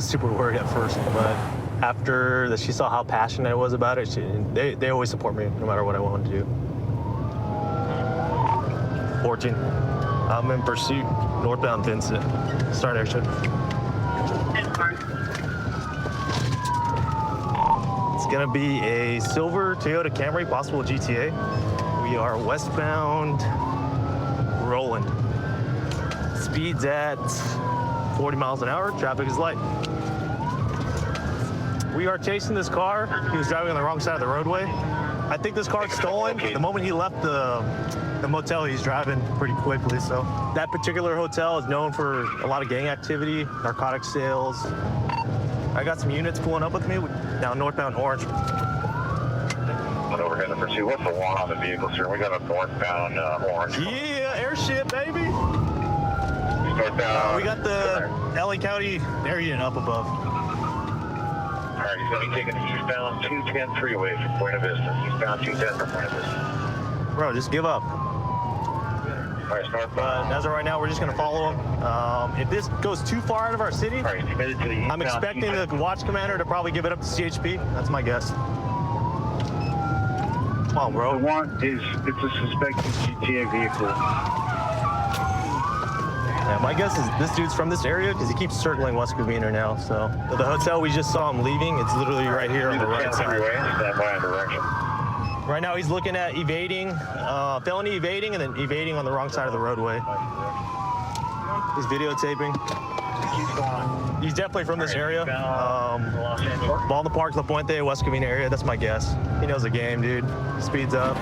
super worried at first, but after that she saw how passionate I was about it, they always support me no matter what I want to do. 14. I'm in pursuit, northbound Vincent. Start airship. It's gonna be a silver Toyota Camry, possible GTA. We are westbound Roland. Speed's at 40 miles an hour, traffic is light. We are chasing this car. He was driving on the wrong side of the roadway. I think this car's stolen. The moment he left the motel, he's driving pretty quickly. So that particular hotel is known for a lot of gang activity, narcotic sales. I got some units pulling up with me down northbound Orange. Over here in the pursuit. What's the one on the vehicle, sir? We got a northbound Orange. Yeah, airship, baby. Northbound. We got the LA County air unit up above. All right, he's going to be taking eastbound 210 freeway from Buena Vista. Eastbound 210 from Buena Vista. Bro, just give up. All right, northbound. As of right now, we're just going to follow him. If this goes too far out of our city, All right, he's committed to the I'm expecting the watch commander to probably give it up to CHP. That's my guess. Come on, bro. The one is, it's a suspected GTA vehicle. Yeah, my guess is this dude's from this area because he keeps circling West Covina now. So the hotel we just saw him leaving, it's literally right here on the right side. Stand by in direction. Right now he's looking at evading, felony evading, and then evading on the wrong side of the roadway. He's videotaping. He's definitely from this area. Ball Park, La Puente, West Covina area. That's my guess. He knows the game, dude. Speeds up.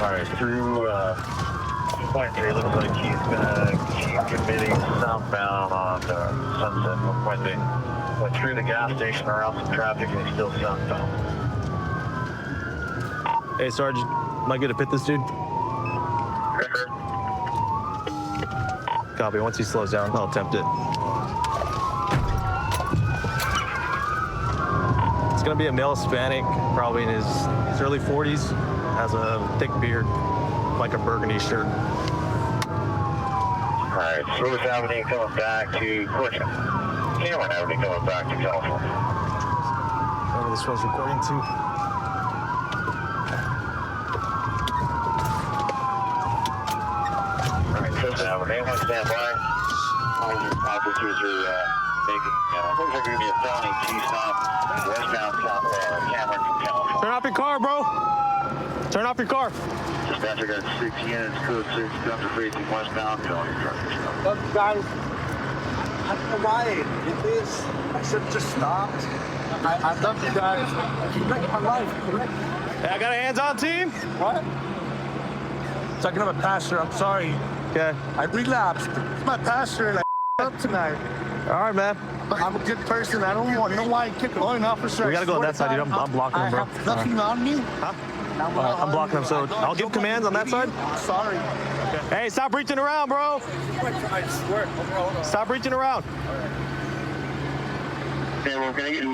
All right, through Point 3, looks like he's committing southbound on Sunset from Point 3. Went through the gas station around some traffic and he's still southbound. Hey, Sergeant, am I good to pit this dude? Copy. Once he slows down, I'll attempt it. It's gonna be a male Hispanic, probably in his early 40s, has a thick beard, like a burgundy shirt. All right, Lewis Avenue coming back to Cushing. Cameron Avenue coming back to California. Whatever this one's recording too. All right, Cushing Avenue, anyone stand by? Officers are making, looks like going to be a felony G-stop, westbound Cameron from California. Turn off your car, bro. Turn off your car. Dispatcher got 6 units, code 6, guns are facing westbound, felony traffic stop. Look, guys, I don't know why it is. I should have just stopped. I love you guys. You make my life. Hey, I got a hands-on team. What? Talking about pastor, I'm sorry. Okay. I relapsed. It's my pastor and I up tonight. All right, man. But I'm a good person. I don't know why I keep going, officer. We gotta go on that side, dude. I'm blocking him, bro. I have nothing on me. Huh? I'm blocking him, so I'll give commands on that side. Sorry. Hey, stop reaching around, bro. I swear. Hold on. Stop reaching around. Okay, we're going to get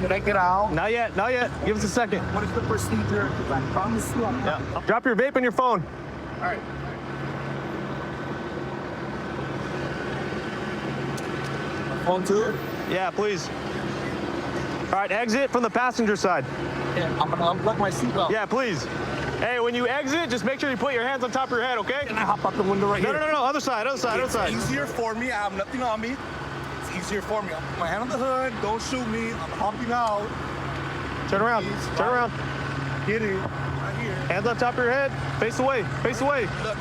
Did I get out? Not yet, not yet. Give us a second. What is the procedure? I promise you I'm not. Yeah. Drop your vape on your phone. All right. Phone too? Yeah, please. All right, exit from the passenger side. Yeah, I'm gonna unplug my seatbelt. Yeah, please. Hey, when you exit, just make sure you put your hands on top of your head, okay? Can I hop out the window right No, here? no, other side, other side, other side. It's easier for me. I have nothing on me. It's easier for me. I'll put my hand on the hood. Don't shoot me. I'm hopping out. Turn around, turn around. Get it. Right here. Hands on top of your head. Face away, face away. Look,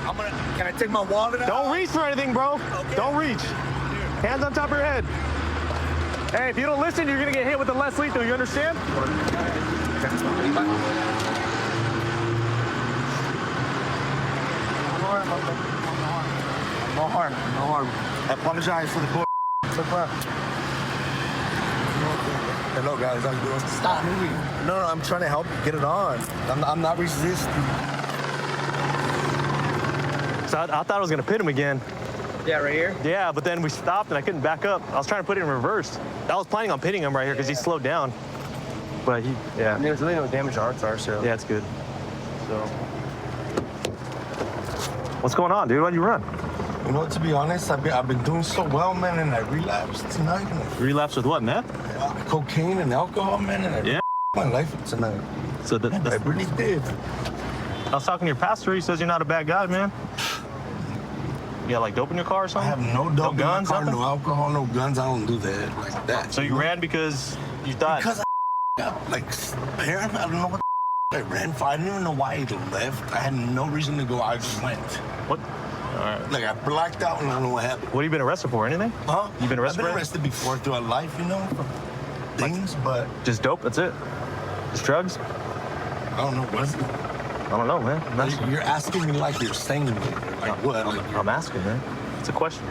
can I take my wallet out? Don't reach for anything, bro. Okay. Don't reach. Hands on top of your head. Hey, if you don't listen, you're gonna get hit with the less lethal, you understand? No harm. No harm. I apologize for the poor. Hello, guys. How you doing? Stop moving. No, I'm trying to help you get it on. I'm not resisting. So I thought I was gonna pit him again. Yeah, right here? Yeah, but then we stopped and I couldn't back up. I was trying to put it in reverse. I was planning on pitting him right here because he slowed down. But yeah. I mean, there's really no damage to our car, so. Yeah, it's good. So. What's going on, dude? Why'd you run? You know, to be honest, I've been doing so well, man, and I relapsed tonight. Relapse with what, meth? Cocaine and alcohol, man, and I my life tonight. So I really did. I was talking to your pastor. He says you're not a bad guy, man. You got like dope in your car or I something? have no dope guns, in my car, nothing? no alcohol, no guns. I don't do that like that. So you ran because you thought? Because I got like paranoid. I don't know what I ran for. I didn't even know why I left. I had no reason to go. I just went. What? All right. Like I blacked out and I don't know what happened. What have you been arrested for? Anything? Huh? You been arrested? I've been for arrested before throughout life, you know, for things, but Just dope. That's it. Just drugs. I don't know what. I don't know, man. I'm asking. You're asking me like you're saying to me. Like what? I'm asking, man. It's a question.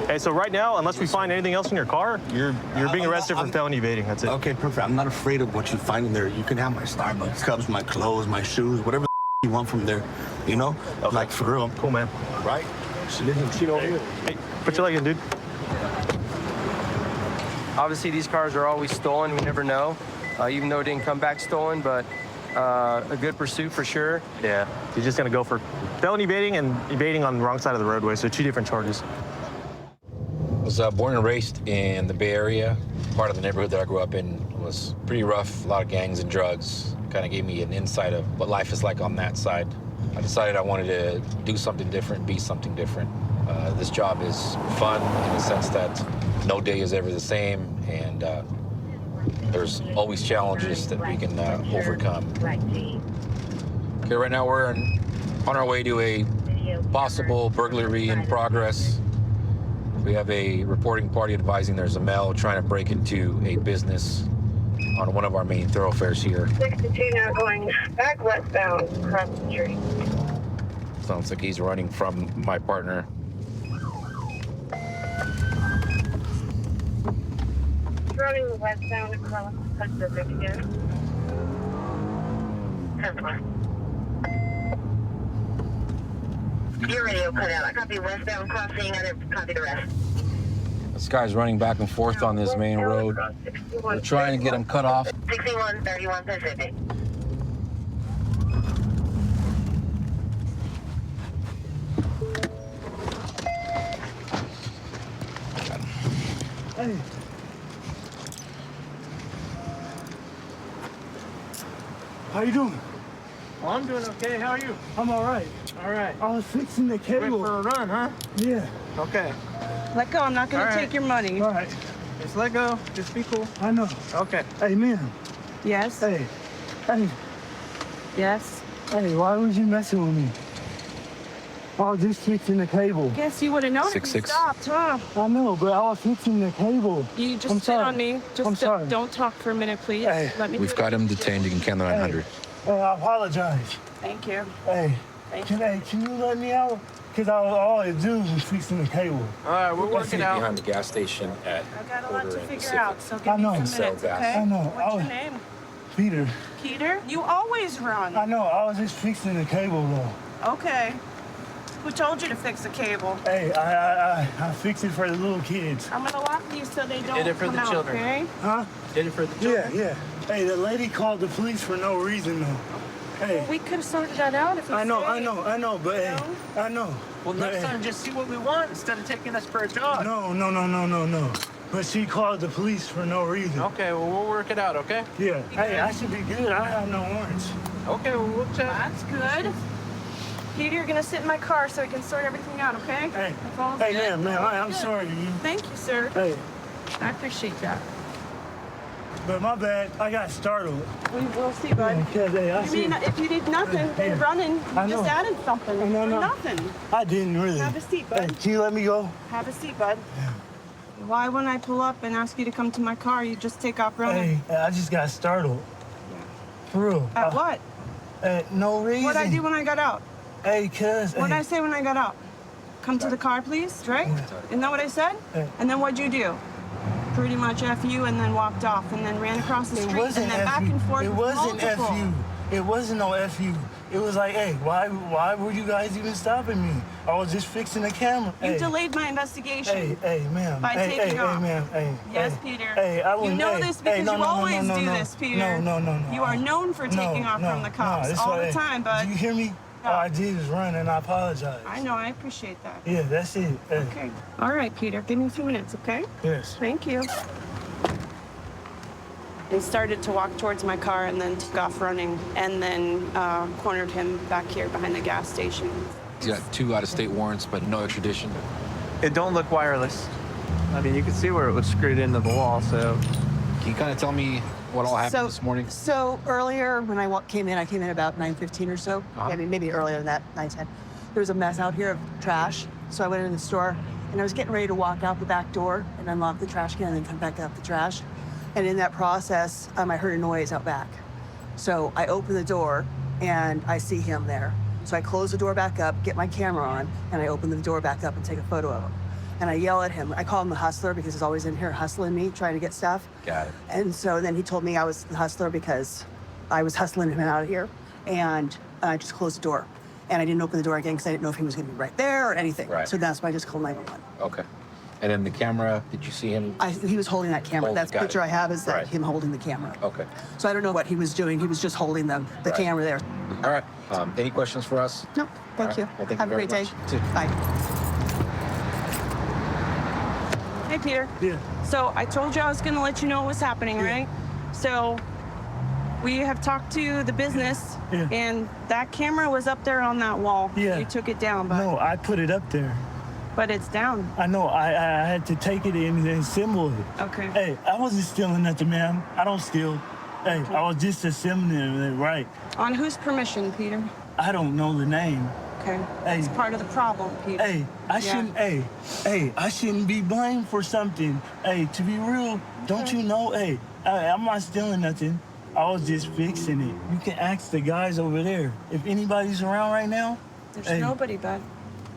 Hey, so right now, unless we find anything else in your car, you're being arrested for felony evading. That's it. Okay, perfect. I'm not afraid of what you find in there. You can have my Starbucks cups, my clothes, my shoes, whatever you want from there. You know? Okay. Like for real. Cool, man. Right? Shit over here. Hey, put your leg in, dude. Obviously, these cars are always stolen. We never know, even though it didn't come back stolen, but a good pursuit for sure. Yeah. You're just gonna go for felony evading and evading on the wrong side of the roadway. So 2 different charges. I was born and raised in the Bay Area. Part of the neighborhood that I grew up in was pretty rough, a lot of gangs and drugs. Kind of gave me an insight of what life is like on that side. I decided I wanted to do something different, be something different. This job is fun in the sense that no day is ever the same, and there's always challenges that we can overcome. Okay, right now we're on our way to a possible burglary in progress. We have a reporting party advising there's a male trying to break into a business on one of our main thoroughfares here. 62 now going back westbound across the street. Sounds like he's running from my partner. Running westbound across Pacific again. 10-4. Your radio cut out. I copy westbound crossing. I didn't copy the rest. This guy's running back and forth on this main road. We're trying to get him cut off. 6131 Pacific. Hey. How you doing? Well, I'm doing okay. How are you? I'm all right. All right. I was fixing the Went cable. for a run, huh? Yeah. Okay. Let go. I'm not going All to right. take your money. All right. Just let go. Just be cool. I know. Okay. Hey, man. Yes. Hey. Hey. Yes. Hey, why was you messing with me? I was just fixing the cable. Guess you would have known if you 6'6". stopped, huh? I know, but I was fixing the cable. You just I'm sit sorry. on me. Just I'm sorry. don't talk for a minute, please. Hey. Let me. We've got him detained. You can count the 900. Hey, I apologize. Thank you. Hey, Thank can you let me out? Because all I do is fixing the cable. All right, we're working out. Behind the gas station at I got a lot to Order and figure Pacific. out, so I give know. me some minutes, Sell gas. okay? I know. What's your I- name? Peter, Peter? You always run. I know, I was just fixing the cable though. Okay. Who told you to fix the cable? Hey, I fixed it for the little kids. I'm gonna lock these so they don't did it for come the out, children. okay? Huh? Did it for the Yeah, children? yeah. Hey, the lady called the police for no reason though. Hey, We could have sorted that out if you I know, stayed. but hey, I know. Well, But, next hey, time, just see what we want instead of taking us for a jog. No. But she called the police for no reason. Okay, well, we'll work it out, okay? Yeah. Hey, I should be good. I have no warrants. Okay, well, we'll check. That's good. Peter, you're gonna sit in my car so we can sort everything out, okay? Hey, That's all hey, good. man, I'm sorry. Thank you, sir. Hey, I appreciate that. but my bad. I got startled. We'll see, bud. Because, hey, I You see. mean if you did nothing, Yeah. then running, I you just know. added something. I know, for no. nothing. I didn't really. Have a seat, Hey, bud. can you let me go? Have a seat, bud. Why, when I pull up and ask you to come to my car, you just take off running? Hey, I just got startled. For real. At what? No reason. What'd I do when I got out? Hey, cuz. What'd I say when I got out? Come to the car, please, right? Isn't that what I said? Yeah. And then what'd you do? Pretty much F you and then walked off and then ran across the It street wasn't and then back F you. and forth It with wasn't F multiple. you. It wasn't no F you. It was like, hey, why were you guys even stopping me? I was just fixing the camera. You hey, delayed my investigation. hey, ma'am. By hey, taking hey, off. hey, ma'am. Hey, Yes, hey, Peter. Hey, I You wouldn't. know hey, this hey, because no, you no, no, always no, no, do no. this, Peter. No. You are known for taking off no, from the cops no, this all way, the time, bud. Do you hear me? All I did is run, and I apologize. I know, I appreciate that. Yeah, that's it. Hey, Okay. All right, Peter, give me a few minutes, okay? yes. Thank you. He started to walk towards my car and then took off running and then cornered him back here behind the gas station. He's got 2 out-of-state warrants, but no extradition. It don't look wireless. I mean, you can see where it was screwed into the wall, so. Can you kind of tell me what all happened this morning? So earlier when I came in about 9:15 or so. Maybe earlier than that, 9:10. There was a mess out here of trash. So I went into the store and I was getting ready to walk out the back door and unlock the trash can and then come back out the trash. And in that process, I heard a noise out back. So I open the door and I see him there. So I close the door back up, get my camera on, and I open the door back up and take a photo of him. And I yell at him. I call him the hustler because he's always in here hustling me, trying to get stuff. Got it. And so then he told me I was the hustler because I was hustling him out of here. And I just closed the door. And I didn't open the door again because I didn't know if he was going to be right there or anything. Right. So that's why I just called 911. Okay. And then the camera, did you see him? He was holding that camera. That's the got picture it. I have is that Right. him holding the camera. Okay. So I don't know what he was doing. He was just holding the Right. camera there. All right. Any questions for us? No, thank All right. you. Well, thank you Have a very great day. much. Bye. Hey, Peter. Yeah. So I told you I was going to let you know what was happening, right? So we have talked to the business, Yeah. and that camera was up there on that wall. Yeah. You took it down, No, I put it up there. but it's down. I know. I had to take it and assemble it. Okay. Hey, I wasn't stealing nothing, ma'am. I don't steal. Hey, I was just assembling it right. On whose permission, Peter? I don't know the name. Okay. Hey. It's part of the problem, Peter. Hey, I shouldn't. Hey, I shouldn't be blamed for something. Hey, to be real, don't you know? Hey, I'm not stealing nothing. I was just fixing it. You can ask the guys over there if anybody's around right now. There's Hey. nobody, bud.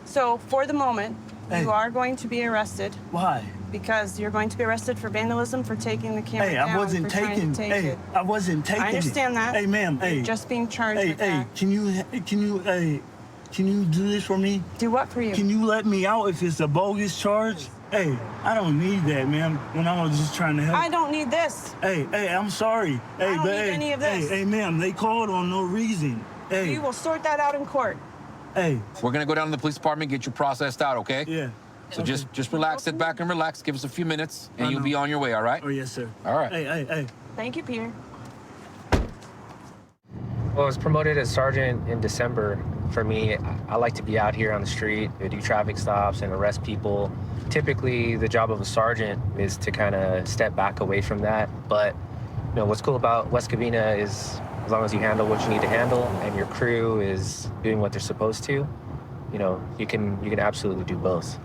So for the moment, Hey. you are going to be arrested Why? because you're going to be arrested for vandalism for taking the camera Hey, down. I wasn't for trying taking. to take Hey, it. I wasn't taking. I understand it. that. Hey, ma'am. Hey, You're just being charged hey, with hey. that. Can you do this for me? Do what for you? Can you let me out if it's a bogus charge? Hey, I don't need that, ma'am. When I was just trying to help. I don't need this. Hey, I'm sorry. Hey, don't but need hey, any of this. Hey, ma'am, they called on no reason. Hey, You will sort that out in court. hey, We're gonna go down to the police department, get you processed out, okay? yeah. So just relax, sit back and relax. Give us a few minutes, and I you'll know. be on your way. All right? Oh, yes, sir. All right. Hey. Thank you, Peter. Well, I was promoted as sergeant in December. For me, I like to be out here on the street, do traffic stops and arrest people. Typically, the job of a sergeant is to kind of step back away from that. But what's cool about West Covina is as long as you handle what you need to handle and your crew is doing what they're supposed to, you can absolutely do both.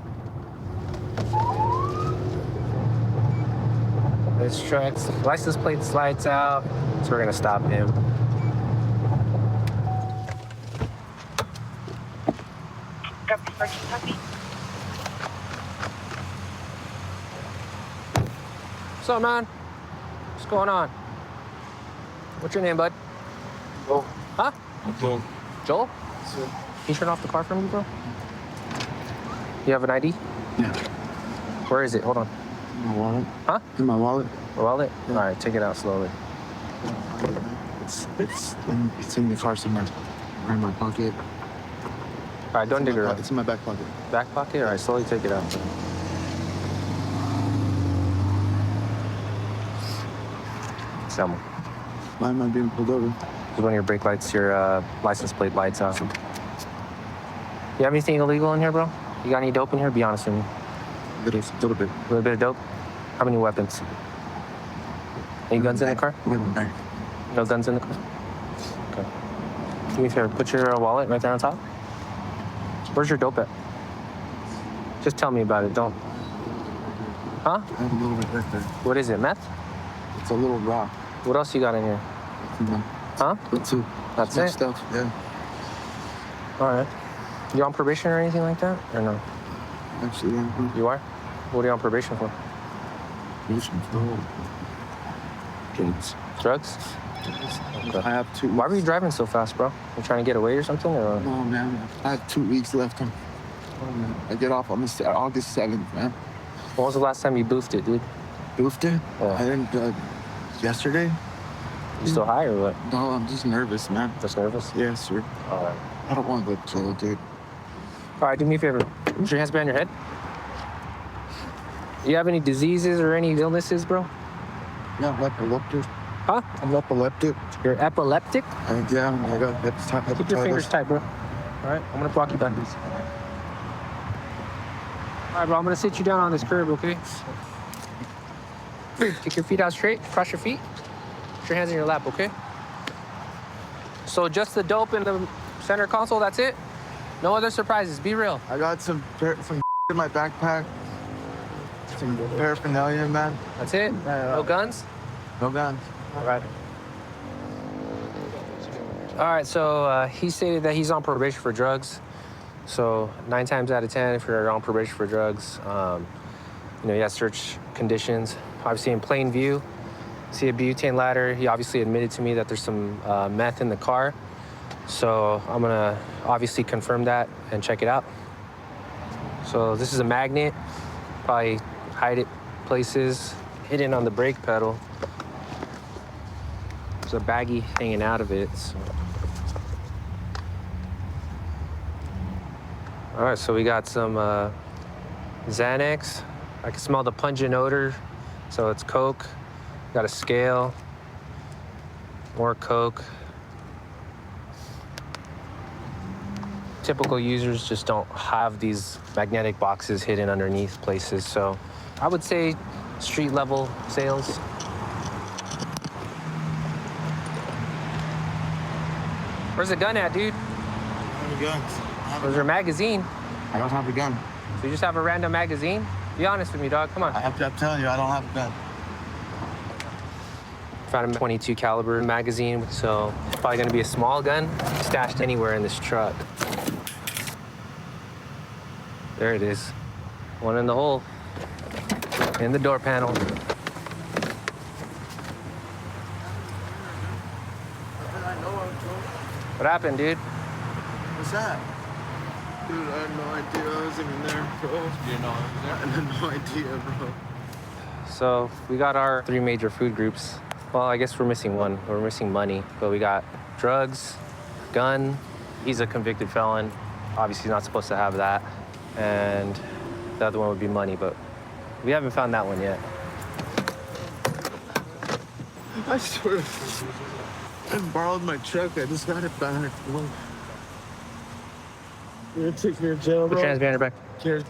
This truck's license plate slides out, so we're gonna stop him. What's up, man? What's going on? What's your name, bud? Joel. Huh? Joel. Joel? Sir. Can you turn off the car for me, bro? You have an ID? Yeah. Where is it? Hold on. In my wallet. Huh? In my wallet. Your wallet? All right, take it out slowly. It's in the car somewhere. Or in my pocket. All right, don't dig around. It's in my back pocket. Back pocket? All right, slowly take it out. Selma. Why am I being pulled over? When your brake lights, your license plate lights out. You have anything illegal in here, bro? You got any dope in here? Be honest with me. A little bit. A little bit of dope? How many weapons? Any guns in the car? No. No guns in the car? Okay. Do me a favor, put your wallet right there on top. Where's your dope at? Just tell me about it, don't. Huh? I have a little bit right there. What is it, meth? It's a little rock. What else you got in here? Huh? That's it. That's Some it? stuff, yeah. All right. You on probation or anything like that? Or no? Actually, yeah. You are? What are you on probation for? Drugs. Drugs? I have 2. Why were you driving so fast, bro? You trying to get away or something? Or? No, man. I have 2 weeks left. I get off on August 7th, man. When was the last time you boofed it, dude? Boofed it? Yeah. I didn't, yesterday? You still high or what? No, I'm just nervous, man. Just nervous? Yes, sir. All right. I don't want to go to jail, dude. All right, do me a favor. Put your hands behind your head. You have any diseases or any illnesses, bro? Yeah, I'm epileptic. Huh? I'm epileptic. You're epileptic? Yeah, I got hepatitis. Keep your fingers tight, bro. All right, I'm gonna block you back. All right, bro, I'm gonna sit you down on this curb, okay? Kick your feet out straight, cross your feet. Put your hands in your lap, okay? So just the dope in the center console, that's it? No other surprises, be real. I got some in my backpack. Some paraphernalia, man. That's it? No guns? No guns. All right. All right, so he stated that he's on probation for drugs. So 9 times out of 10, if you're on probation for drugs, you have search conditions. Obviously in plain view, see a butane ladder. He obviously admitted to me that there's some meth in the car. So I'm gonna obviously confirm that and check it out. So this is a magnet, probably hide it places, hidden on the brake pedal. There's a baggie hanging out of it. So. All right, so we got some Xanax. I can smell the pungent odor, so it's Coke. Got a scale, more Coke. Typical users just don't have these magnetic boxes hidden underneath places, so I would say street level sales. Where's the gun at, dude? I don't have a gun. Where's your magazine? I don't have a gun. So you just have a random magazine? Be honest with me, dog. Come on. I'm telling you, I don't have a gun. Found a 22 caliber magazine, so it's probably gonna be a small gun stashed anywhere in this truck. There it is. One in the hole, in the door panel. What happened, dude? What's that? Dude, I had no idea I was even there, bro. You know I was there? I had no idea, bro. So we got our 3 major food groups. Well, I guess we're missing one. We're missing money, but we got drugs, gun. He's a convicted felon. Obviously not supposed to have that. And the other one would be money, but we haven't found that one yet. I swear. I borrowed my truck. I just got it back. You're gonna take me to jail, bro? Put your hands behind your back. Here.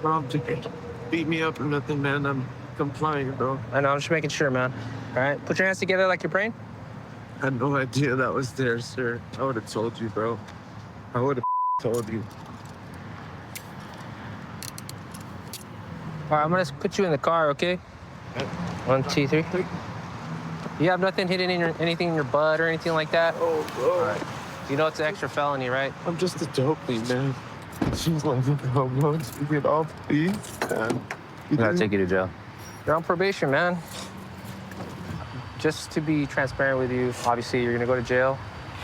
Bro, beat me up or nothing, man. I'm complying, bro. I know, I'm just making sure, man. All right, put your hands together like you're praying. I had no idea that was there, sir. I would have told you, bro. I would have told you. All right, I'm gonna put you in the car, okay? 1, 2, 3. You have nothing hidden in anything in your butt or anything like that? Oh, bro. All right. You know it's an extra felony, right? I'm just a dopey, man. She's like, how much you get off, please, man. I'm gonna take you to jail. You're on probation, man. Just to be transparent with you, obviously you're gonna go to jail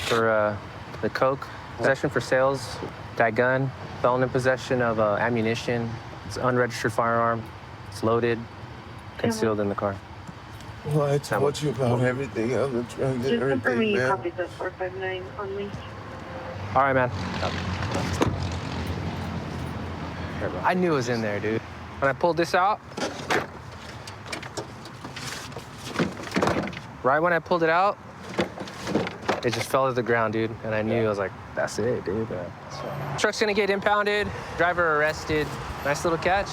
for the Coke, possession for sales, that gun, felon in possession of ammunition. It's an unregistered firearm. It's loaded, concealed in the car. Well, I told you about everything on the drug and everything, man. Copy the 459 on me. All right, man. I knew it was in there, dude. When I pulled this out, right when I pulled it out, it just fell to the ground, dude. And I knew, I was like, that's it, dude. Truck's gonna get impounded, driver arrested. Nice little catch.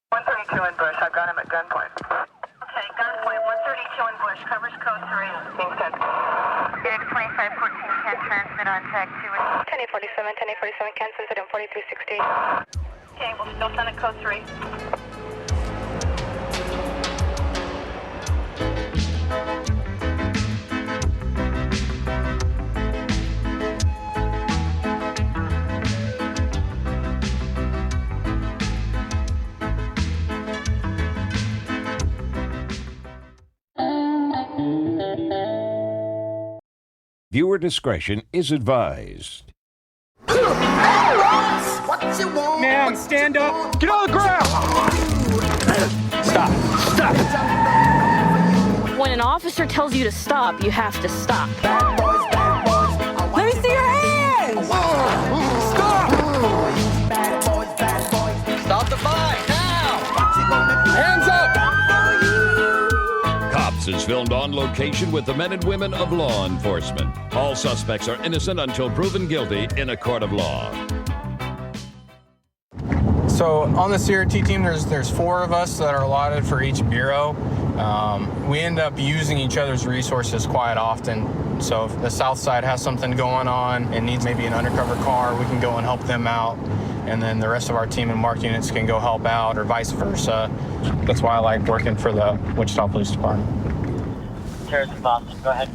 132 in Bush. I've got him at gunpoint. Okay, gunpoint. 132 in Bush. Covers code 3. Being sent. Phoenix 2514 can transmit on tag 2. 1047, 1047 can send it in 4360. Okay, we'll still send it code 3. Viewer discretion is advised. Man, stand up. Get on the ground. Stop. Stop. When an officer tells you to stop, you have to stop. Let me see your hands. This is filmed on location with the men and women of law enforcement. All suspects are innocent until proven guilty in a court of law. So on the CRT team, there's 4 of us that are allotted for each bureau. We end up using each other's resources quite often. So if the South Side has something going on and needs maybe an undercover car, we can go and help them out. And then the rest of our team and MARC units can go help out, or vice versa. That's why I like working for the Wichita Police Department. Harrison, Boston, go ahead.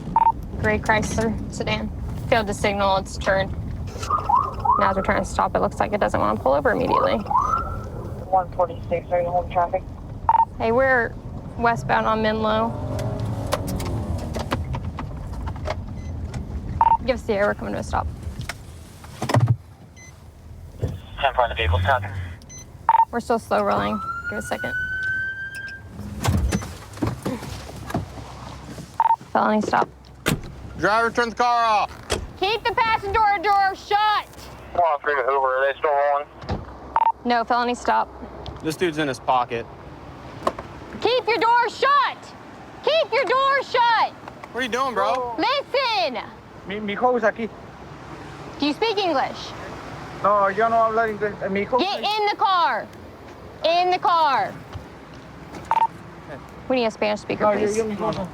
Gray Chrysler sedan. Failed to signal, it's turned. Now as we're trying to stop, it looks like it doesn't want to pull over immediately. 146, are you holding traffic? Hey, we're westbound on Menlo. Give us the air, we're coming to a stop. 10-4 on the vehicle, copy. We're still slow rolling. Give us a second. Felony stop. Driver, turn the car off. Keep the passenger door shut! Come on, Freeman Hoover, are they still rolling? No, felony stop. This dude's in his pocket. Keep your door shut! Keep your door shut! What are you doing, bro? Listen! Mi hijo es aquí. Do you speak English? No, yo no hablo inglés. Mi hijo. Get in the car! In the car! We need a Spanish speaker, please. No. Drop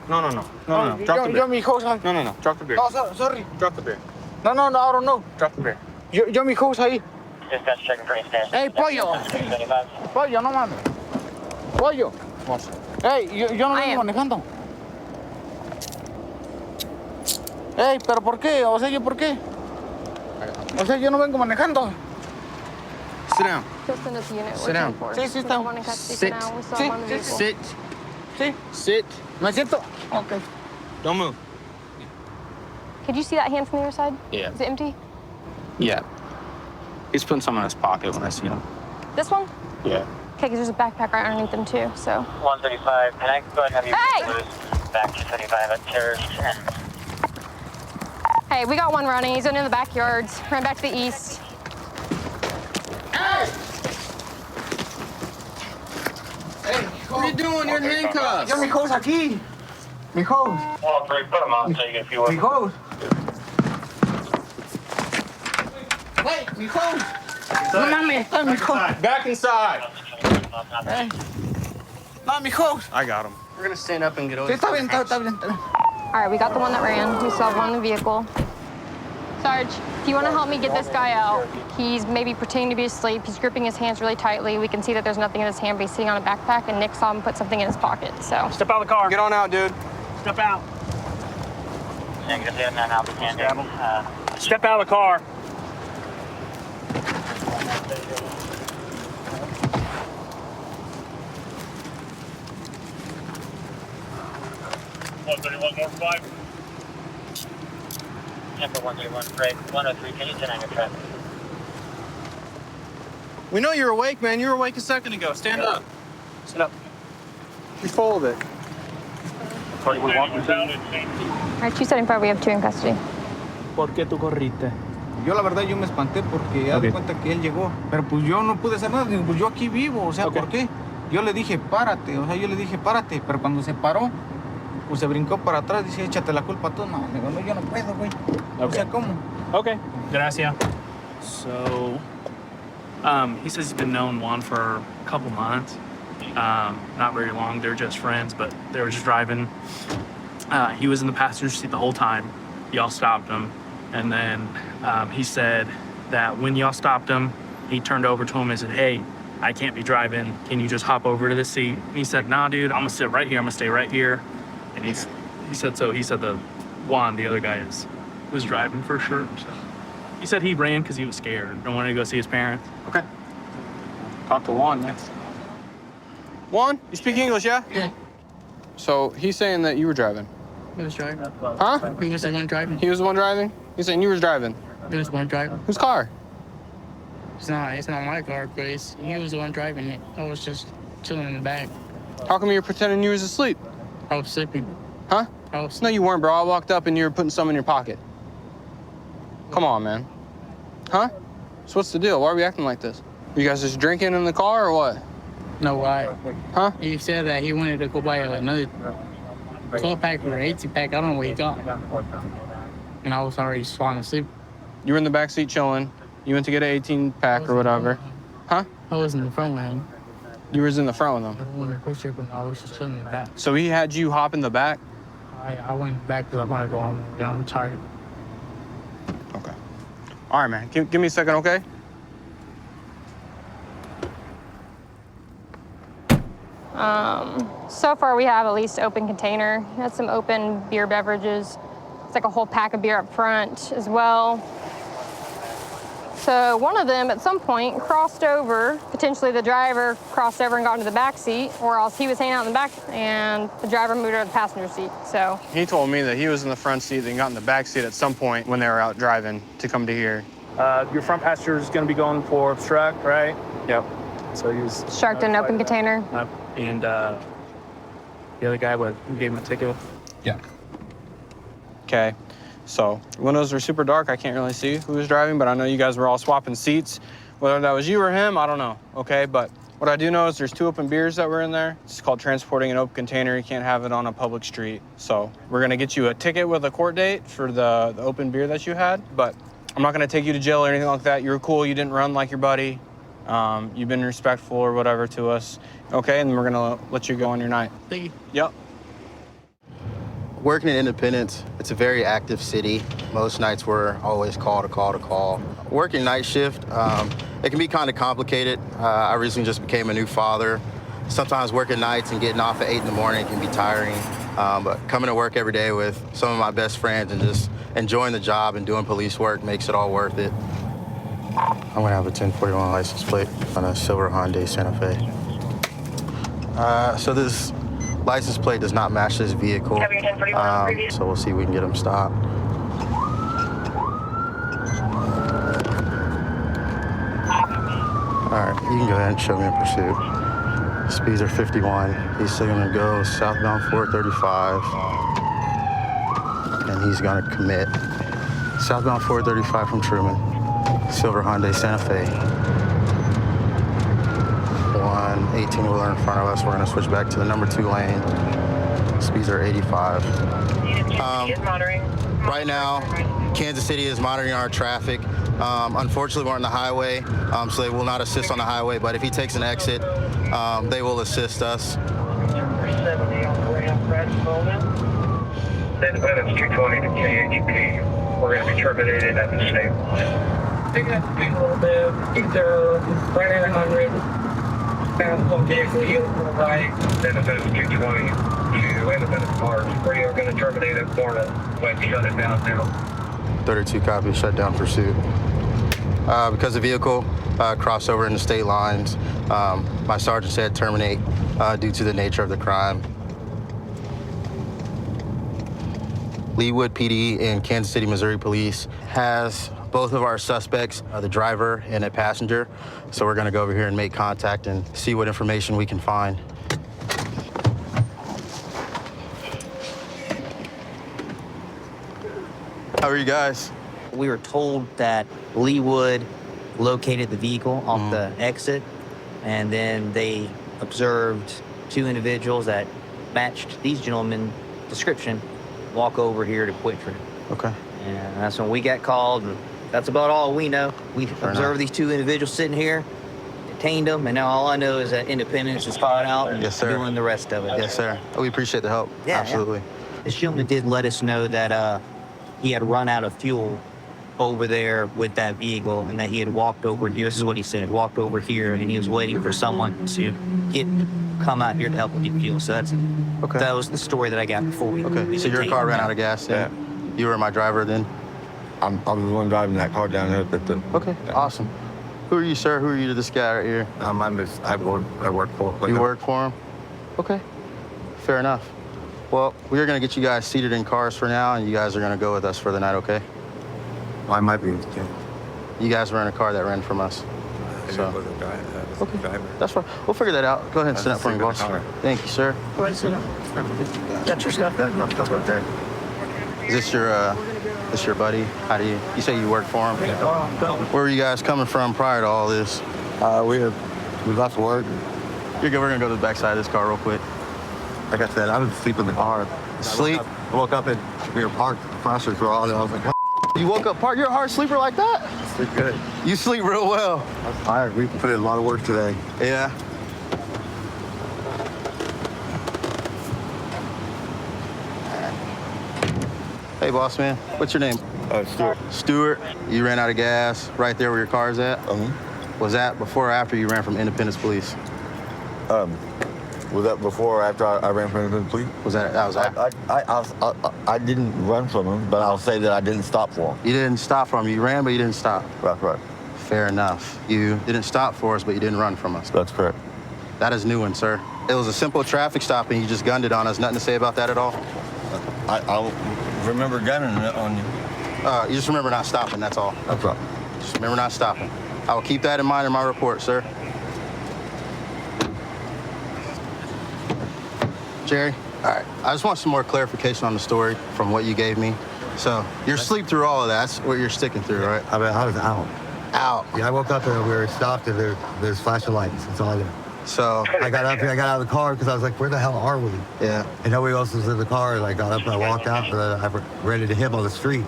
the beer. Yo mi hijo. No. Drop the beer. No, sorry. Drop the beer. No, I don't know. Drop the beer. Yo mi hijo ahí. Dispatch checking for instance. Hey, pollo. Pollo, no mames. Pollo. Hey, yo no vengo manejando. Hey, pero ¿por qué? O sea, ¿yo por qué? O sea, yo no vengo manejando. Sit down. He'll send us a unit. Sit down. Sí, está. Sit. Sit. Sí. Sit. Me siento. Okay. Don't move. Could you see that hand from the other side? Yeah. Is it empty? Yeah. He's putting some in his pocket when I see him. This one? Yeah. Okay, because there's a backpack right underneath them too, so. 135, can I go ahead and have you Hey! loose back to 35 at Terrace 10? Hey, we got one running. He's in the backyards. Run back to the east. Hey, what are you doing? You're in handcuffs. Yo mi hijo aquí. Mi hijo. Well, Greg, put them on so you can feel Mi it. hijo. Hey, mi hijo. No mames, está mi hijo. Back inside. Hey. No, mi hijo. I got him. We're gonna stand up and get over. Sí, está bien. All right, we got the one that ran. We still have one in the vehicle. Sarge, if you want to help me get this guy out, he's maybe pretending to be asleep. He's gripping his hands really tightly. We can see that there's nothing in his hand, but he's sitting on a backpack, and Nick saw him put something in his pocket, so. Step out of the car. Get on out, dude. Step out. Negative, they have none outstanding. Step out of the car. Temper 131, Craig. 103, can you turn on your traffic? We know you're awake, man. You were awake a second ago. Stand up. Sit up. You're full of it. All right, 275, we have 2 in custody. ¿Por qué tú corriste? Yo la verdad yo me espanté porque ya di cuenta que él llegó, pero pues yo no pude hacer nada, digo, pues yo aquí vivo, o sea, ¿por qué? Yo le dije, párate, pero cuando se paró, pues se brincó para atrás, dice, échate la culpa tú. No, digo, no, yo no puedo, güey. O sea, ¿cómo? Okay. Gracias. So, he says he's been knowing Juan for a couple months. Not very long. They're just friends, but they were just driving. He was in the passenger seat the whole time. Y'all stopped him. And then he said that when y'all stopped him, he turned over to him and said, hey, I can't be driving. Can you just hop over to the seat? And he said, nah, dude, I'm gonna sit right here. I'm gonna stay right here. And he said so. He said the Juan, the other guy, was driving for sure. So he said he ran because he was scared. Don't want to go see his parents. Okay. Talk to Juan next. Juan, you speak English, yeah? Yeah. So he's saying that you were driving. He was driving. Huh? He was the one driving. He was the one driving? He's saying you were driving. He was the one driving. Whose car? It's not my car, but he was the one driving it. I was just chilling in the back. How come you were pretending you was asleep? I was sleeping. Huh? No, you weren't, bro. I walked up and you were putting some in your pocket. Come on, man. Huh? So what's the deal? Why are we acting like this? You guys just drinking in the car or what? No, why? Huh? He said that he wanted to go buy another 12 pack or 18 pack. I don't know what he got. And I was already falling asleep. You were in the back seat chilling. You went to get an 18 pack or whatever. Huh? I was in the front with him. You was in the front with him. I went to push up and I was just chilling in the back. So he had you hop in the back? I went back because I want to go home. I'm tired. Okay. All right, man. Give me a second, okay? So far we have at least open container. That's some open beer beverages. It's like a whole pack of beer up front as well. So one of them at some point crossed over, potentially the driver crossed over and got into the back seat, or else he was hanging out in the back and the driver moved over to the passenger seat, so. He told me that he was in the front seat, then got in the back seat at some point when they were out driving to come to here. Your front passenger is going to be going for obstruct, right? Yep. So he was Sharked in an open container. And the other guy, gave him a ticket? Yeah. Okay. So windows are super dark. I can't really see who was driving, but I know you guys were all swapping seats. Whether that was you or him, I don't know. Okay, but what I do know is there's 2 open beers that were in there. It's called transporting an open container. You can't have it on a public street. So we're gonna get you a ticket with a court date for the open beer that you had, but I'm not gonna take you to jail or anything like that. You were cool. You didn't run like your buddy. You've been respectful or whatever to us. Okay, and we're gonna let you go on your night. Thank you. Yep. Working in Independence, it's a very active city. Most nights we're always call to call. Working night shift, it can be kind of complicated. I recently just became a new father. Sometimes working nights and getting off at 8 in the morning can be tiring. But coming to work every day with some of my best friends and just enjoying the job and doing police work makes it all worth it. I'm gonna have a 1041 license plate on a silver Hyundai Santa Fe. So this license plate does not match this vehicle, so we'll see if we can get him stopped. All right, you can go ahead and show me in pursuit. Speeds are 51. He's still gonna go southbound 435, and he's gonna commit southbound 435 from Truman, silver Hyundai Santa Fe. 18-wheeler in front of us. We're gonna switch back to the number 2 lane. Speeds are 85. Right now, Kansas City is monitoring our traffic. Unfortunately, we're on the highway, so they will not assist on the highway, but if he takes an exit, they will assist us. Independence 220 to KHP. We're going to be terminated at the state line. They got to be a little bit, either right at 100. Right. Independence 220 to Independence Park. We are going to terminate at Florida, but shut it down now. 32 copy, shut down pursuit. Because the vehicle crossed over into state lines, my sergeant said terminate due to the nature of the crime. Leawood PD and Kansas City, Missouri Police has both of our suspects, the driver and a passenger. So we're gonna go over here and make contact and see what information we can find. How are you guys? We were told that Leawood located the vehicle off the exit, and then they observed 2 individuals that matched these gentlemen's description walk over here to Quick-Trip. Okay. And that's when we got called, and that's about all we know. We observed these 2 individuals sitting here, detained them, and now all I know is that Independence is spotted out and doing the rest of it. Yes, sir. We appreciate the help. Yeah, absolutely. Yeah. This gentleman did let us know that he had run out of fuel over there with that vehicle, and that he had walked over. This is what he said: walked over here, and he was waiting for someone to come out here to help him get fuel. So that was the story that I got before we. Okay. So your car ran out of gas. Yeah. You were my driver then. I was the one driving that car down there. Okay. Awesome. Who are you, sir? Who are you to this guy right here? I work for. You work for him? Okay. Fair enough. Well, we are going to get you guys seated in cars for now, and you guys are going to go with us for the night, okay? I might be. You guys were in a car that ran from us. So. Okay. That's fine. We'll figure that out. Go ahead and sit up for me, boss. Thank you, sir. Go ahead, sit up. Got your stuff there? Is this your buddy? How do you say you work for him? Where were you guys coming from prior to all this? We left work. You're good. We're gonna go to the back side of this car real quick. Like I said, I was asleep in the car. Sleep? I woke up and we were parked. Flashers were on, and I was like, what? You woke up parked? You're a hard sleeper like that? Sleep good. You sleep real well. I was tired. We put in a lot of work today. Yeah. Hey, boss man. What's your name? Stuart. Stuart. You ran out of gas right there where your car's at? Was that before or after you ran from Independence Police? Was that before or after I ran from the police? That was after? I didn't run from him, but I'll say that I didn't stop for him. You didn't stop for him. You ran, but you didn't stop. Right. Fair enough. You didn't stop for us, but you didn't run from us. That's correct. That is new one, sir. It was a simple traffic stop, and you just gunned it on us. Nothing to say about that at all? I remember gunning it on you. You just remember not stopping, that's all. That's right. Just remember not stopping. I will keep that in mind in my report, sir. Jerry, all right. I just want some more clarification on the story from what you gave me. So you're asleep through all of that. That's what you're sticking through, right? I mean, I was out. Out? Yeah, I woke up and we were stopped and there's flashing lights. That's all I did. So I got up here, I got out of the car because I was like, where the hell are we? Yeah. And nobody else was in the car. And I got up and I walked out and I ran into him on the street.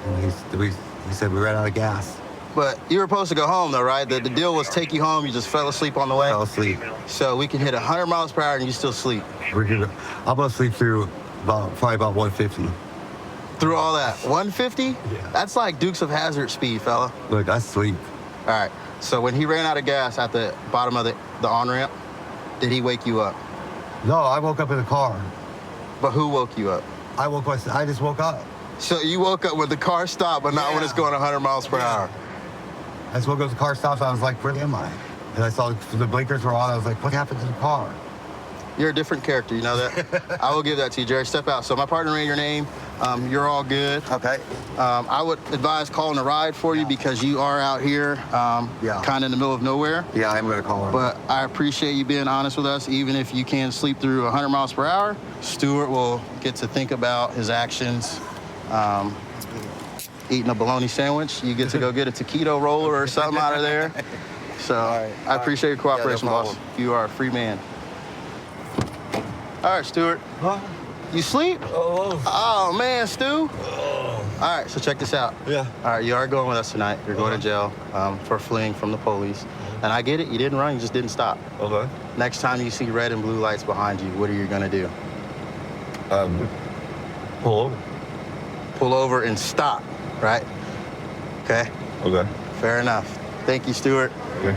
And he said we ran out of gas. But you were supposed to go home, though, right? The deal was take you home. You just fell asleep on the way? Fell asleep. So we can hit 100 miles per hour and you still sleep? I'm going to sleep through probably about 150. Through all that? 150? Yeah. That's like Dukes of Hazzard speed, fella. Look, I sleep. All right. So when he ran out of gas at the bottom of the on-ramp, did he wake you up? No, I woke up in the car. But who woke you up? I just woke up. So you woke up when the car stopped, but not when it's going 100 miles per hour? I just woke up, the car stopped, I was like, where am I? And I saw the blinkers were on, I was like, what happened to the car? You're a different character, you know that? I will give that to you, Jerry. Step out. So my partner ran your name. You're all good. Okay. I would advise calling a ride for you because you are out here kind of in the middle of nowhere. Yeah, I'm going to call her. But I appreciate you being honest with us. Even if you can't sleep through 100 miles per hour, Stuart will get to think about his actions. Eating a bologna sandwich, you get to go get a taquito roller or something out of there. So I appreciate your cooperation, boss. You are a free man. All right, Stuart. Huh? You sleep? Oh, man, Stu. All right, so check this out. Yeah. All right, you are going with us tonight. You're going to jail for fleeing from the police. And I get it. You didn't run. You just didn't stop. Okay. Next time you see red and blue lights behind you, what are you going to do? Pull over. Pull over and stop, right? Okay? Okay. Fair enough. Thank you, Stuart. Okay.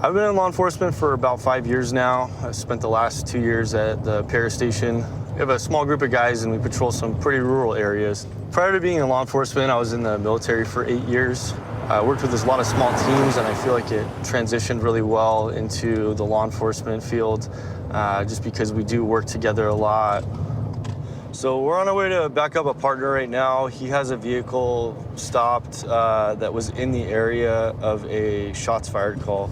I've been in law enforcement for about 5 years now. I spent the last 2 years at the Paris station. We have a small group of guys and we patrol some pretty rural areas. Prior to being in law enforcement, I was in the military for 8 years. I worked with a lot of small teams and I feel like it transitioned really well into the law enforcement field just because we do work together a lot. So we're on our way to back up a partner right now. He has a vehicle stopped that was in the area of a shots fired call.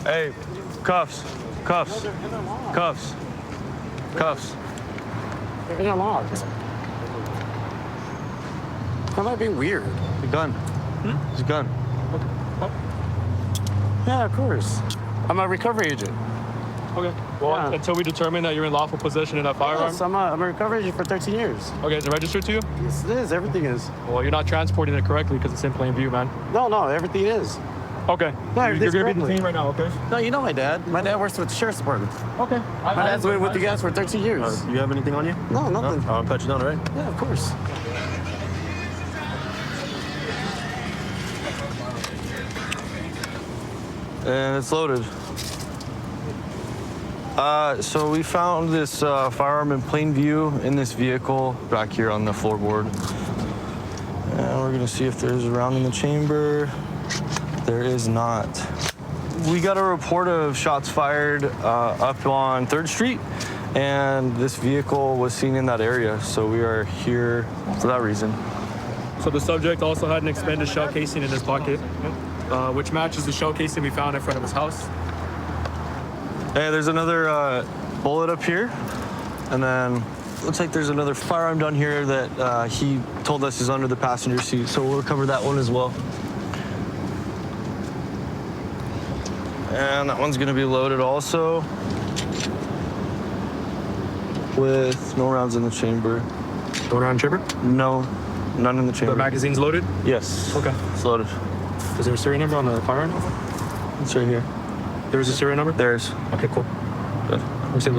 Hey, cuffs, cuffs, cuffs, cuffs. They're in a log. That might be weird. The gun. It's a gun. Yeah, of course. I'm a recovery agent. Okay. Well, until we determine that you're in lawful possession of that firearm. Yes, I'm a recovery agent for 13 years. Okay, is it registered to you? Yes, it is. Everything is. Well, you're not transporting it correctly because it's in plain view, man. No, everything is. Okay. No, you're gonna be detained right now, okay? No, you know my dad. My dad works with the sheriff's department. Okay. My dad's been with you guys for 13 years. You have anything on you? No, nothing. I'll pat you down, all right? Yeah, of course. And it's loaded. So we found this firearm in plain view in this vehicle back here on the floorboard. And we're gonna see if there's a round in the chamber. There is not. We got a report of shots fired up on 3rd Street, and this vehicle was seen in that area, so we are here for that reason. So the subject also had an expended shell casing in his pocket, which matches the shell casing we found in front of his house. Hey, there's another bullet up here, and then Looks like there's another firearm down here that he told us is under the passenger seat, so we'll recover that one as well. And that one's gonna be loaded also with no rounds in the chamber. No round chamber? No, none in the chamber. The magazine's loaded? Yes. Okay. It's loaded. Is there a serial number on the firearm? It's right here. There's a serial number? There's. Okay, cool. Good. What's it,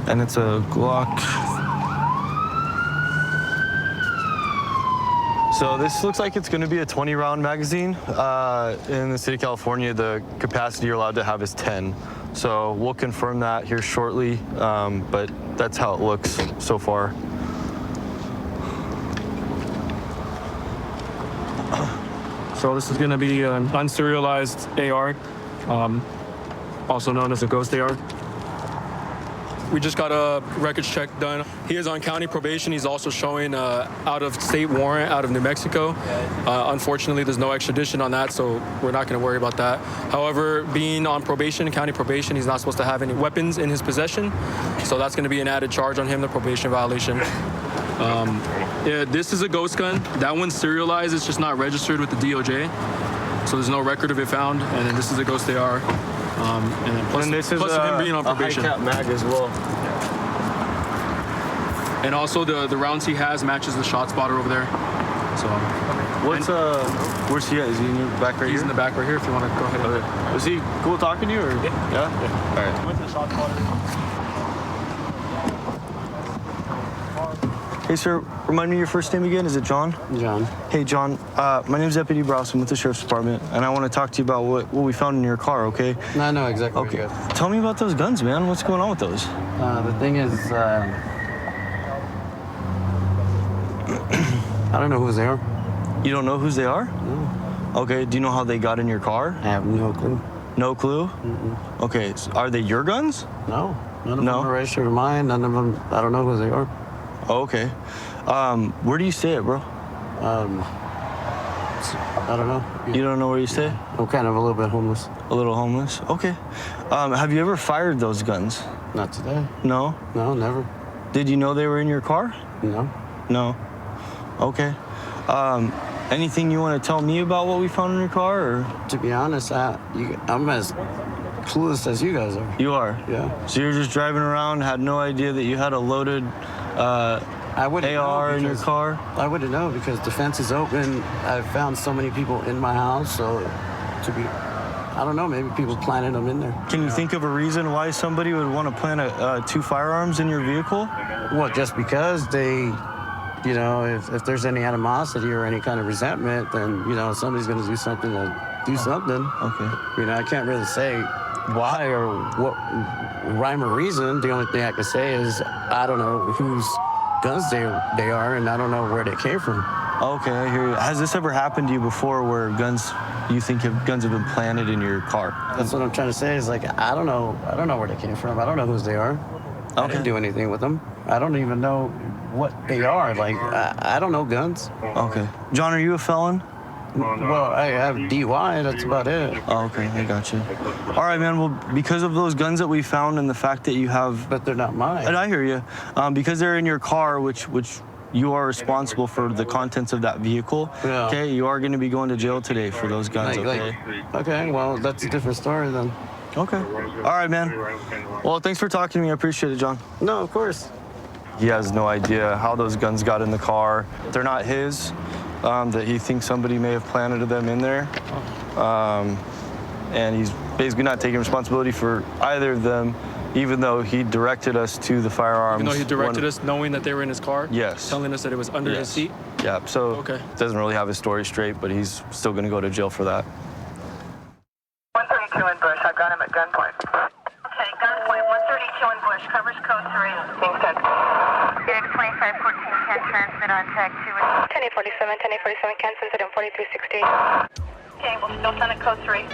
and it's a Glock. So this looks like it's going to be a 20-round magazine. In the state of California, the capacity you're allowed to have is 10. So we'll confirm that here shortly, but that's how it looks so far. So this is going to be an unserialized AR, also known as a ghost AR. We just got a records check done. He is on county probation. He's also showing out-of-state warrant out of New Mexico. Unfortunately, there's no extradition on that, so we're not going to worry about that. However, being on probation, county probation, he's not supposed to have any weapons in his possession, so that's going to be an added charge on him, the probation violation. Yeah, this is a ghost gun. That one's serialized. It's just not registered with the DOJ, so there's no record of it found. And then this is a ghost AR. And then plus, this is plus him being on probation. A high cap mag as well. And also the rounds he has matches the shot spotter over there. So what's where's he at? Is he in your back right here? He's in the back right here. If you want to go ahead. Okay. Was he cool talking to you or? Yeah. All right. Went to the shot spotter. Hey, sir, remind me your first name again. Is it John? John. Hey, John. My name's Deputy Browse. I'm with the Sheriff's Department, and I want to talk to you about what we found in your car, okay? No, I know exactly what Okay. you got. Tell me about those guns, man. What's going on with those? The thing is, I don't know whose they are. You don't know whose they are? No. Okay, do you know how they got in your car? I have no clue. No clue? Mm-mm. Okay, so are they your guns? No. None of them are registered to mine. None of them, I don't know who they are. Oh, okay. Where do you stay at, bro? I don't know. You don't know where you stay? I'm kind of a little bit homeless. A little homeless? Okay. Have you ever fired those guns? Not today. No? No, never. Did you know they were in your car? No. No. Okay. Anything you want to tell me about what we found in your car? Or? To be honest, I'm as clueless as you guys are. You are? Yeah. So you're just driving around, had no idea that you had a loaded AR in your car? I wouldn't know because the fence is open. I've found so many people in my house, so I don't know, maybe people planted them in there. Can you think of a reason why somebody would want to plant two firearms in your vehicle? Well, just because they, you know, if there's any animosity or any kind of resentment, then, you know, somebody's going to do something to do something. Okay. You know, I can't really say why or what rhyme or reason. The only thing I can say is I don't know whose guns they are, and I don't know where they came from. Okay, I hear you. Has this ever happened to you before where you think guns have been planted in your car? That's what I'm trying to say is like, I don't know where they came from. I don't know whose they are. Okay. I didn't do anything with them. I don't even know what they are. Like, I don't know guns. Okay. John, are you a felon? Well, I have DUI, that's about it. Oh, okay, I got you. All right, man, well, because of those guns that we found and the fact that you have... But they're not mine. And I hear you. Because they're in your car, which you are responsible for the contents of that vehicle, yeah. Okay, you are going to be going to jail today for those guns, okay? Okay, well, that's a different story then. Okay. All right, man. Well, thanks for talking to me. I appreciate it, John. No, of course. He has no idea how those guns got in the car. They're not his. That he thinks somebody may have planted them in there. And he's basically not taking responsibility for either of them, even though he directed us to the firearms. Even though he directed us knowing that they were in his car? Yes. Telling us that it was under his seat? Yeah, so okay. Doesn't really have his story straight, but he's still going to go to jail for that. 132 in Bush. I've got him at gunpoint. Okay, gunpoint. 132 in Bush. Covers code 3. Kingston. 2514 can transmit on tag 2. 1047, 1047 can send it in 4360. Okay, we'll still send it code 3.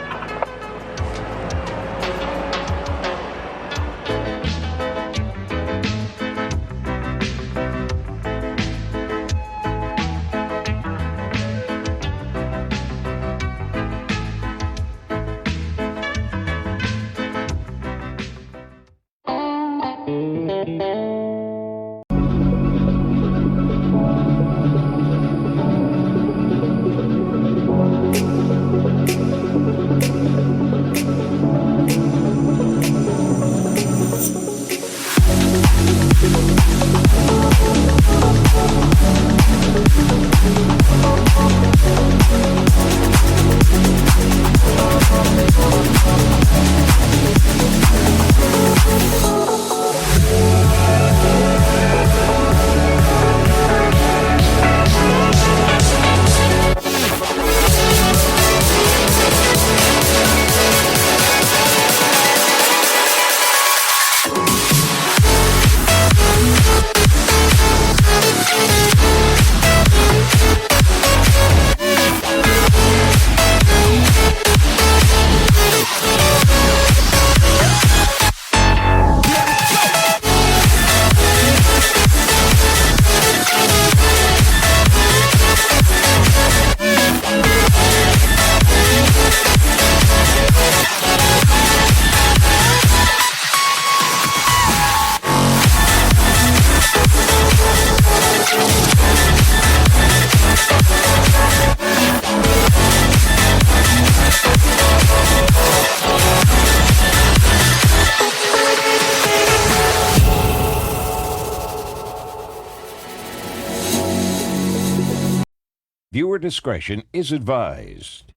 Viewer discretion is advised.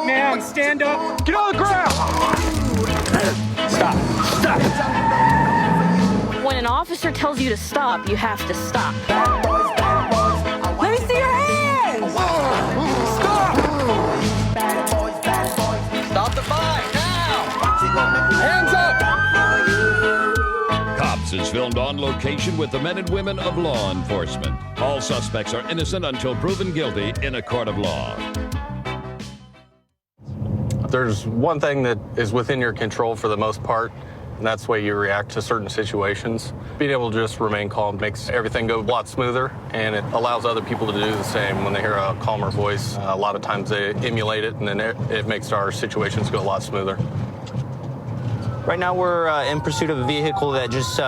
Man, stand up. Get on the ground. Stop. When an officer tells you to stop, you have to stop. Let me see your hands. Stop. Stop the fight now. Hands up. Cops is filmed on location with the men and women of law enforcement. All suspects are innocent until proven guilty in a court of law. There's one thing that is within your control for the most part, and that's the way you react to certain situations. Being able to just remain calm makes everything go a lot smoother, and it allows other people to do the same. When they hear a calmer voice, a lot of times they emulate it, and then it makes our situations go a lot smoother. Right now we're in pursuit of a vehicle that just stole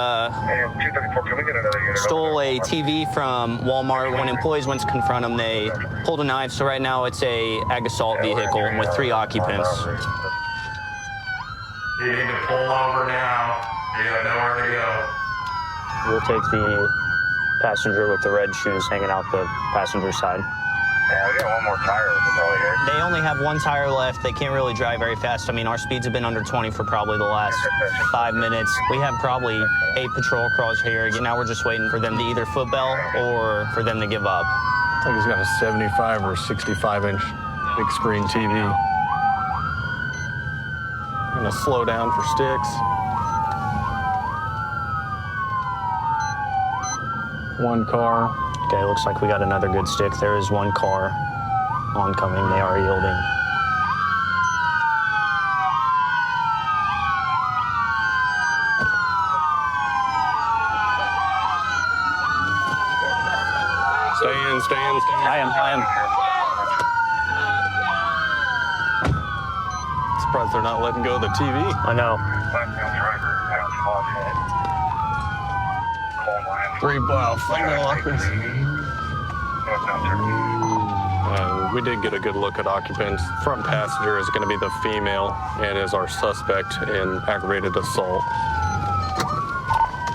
a TV from Walmart. When employees went to confront them, they pulled a knife. So right now it's a ag assault vehicle with 3 occupants. You need to pull over now. You have nowhere to go. We'll take the passenger with the red shoes hanging out the passenger side. Yeah, we got one more tire probably here. They only have 1 tire left. They can't really drive very fast. I mean, our speeds have been under 20 for probably the last 5 minutes. We have probably 8 patrol cars here. Now we're just waiting for them to either footbell or for them to give up. I think he's got a 75 or 65-inch big screen TV. I'm gonna slow down for sticks. 1 car. Okay, looks like we got another good stick. There is 1 car oncoming. They are yielding. Stay in. I am. Surprised they're not letting go of the TV. I know. 3 we did get a good look at occupants. Front passenger is going to be the female and is our suspect in aggravated assault.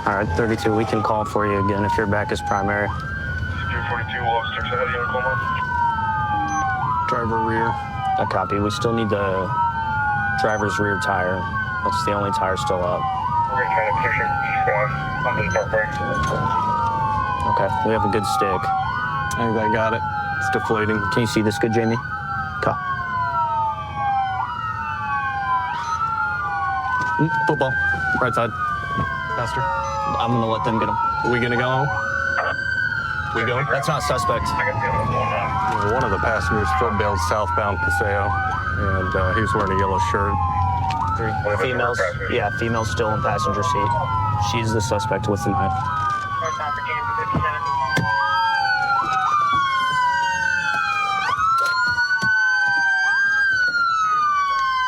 All right, 32, we can call for you again if your back is primary. 242, officer, ahead of you, Oklahoma. Driver rear. A copy. We still need the driver's rear tire. That's the only tire still up. We're going to try to push him eastbound under the park brakes. Okay, we have a good stick. I think I got it. It's deflating. Can you see this good, Jamie? Okay. Football. Right side. Faster. I'm gonna let them get him. Are we gonna go? We go? That's not suspect. One of the passengers footbailed southbound Paseo, and he's wearing a yellow shirt. 3 females. Yeah, female still in passenger seat. She's the suspect with the knife.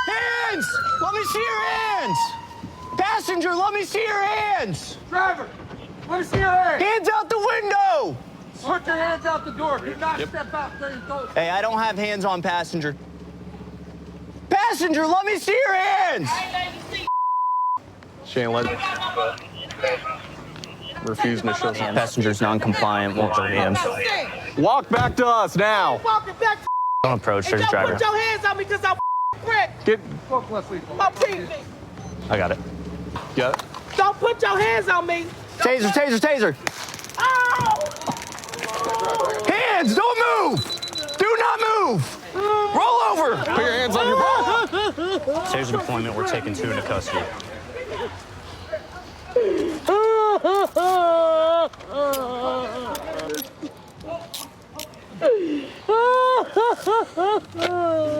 Hands! Let me see your hands! Passenger, let me see your hands! Driver, let me see your hands! Hands out the window! Put your hands out the door. Do not step out there and go. Hey, I don't have hands on passenger. Passenger, let me see your hands! Shane, refusing to show hands. Passenger's non-compliant, won't show hands. Walk back to us now. Walking back. Don't approach, there's driver. Put your hands on me because I'm quick. Get. My team. I got it. Got it. Don't put your hands on me. Taser, taser, taser. Oh! Hands, don't move! Do not move! Roll over! Put your hands on your bra. Taser deployment, we're taking 2 into custody.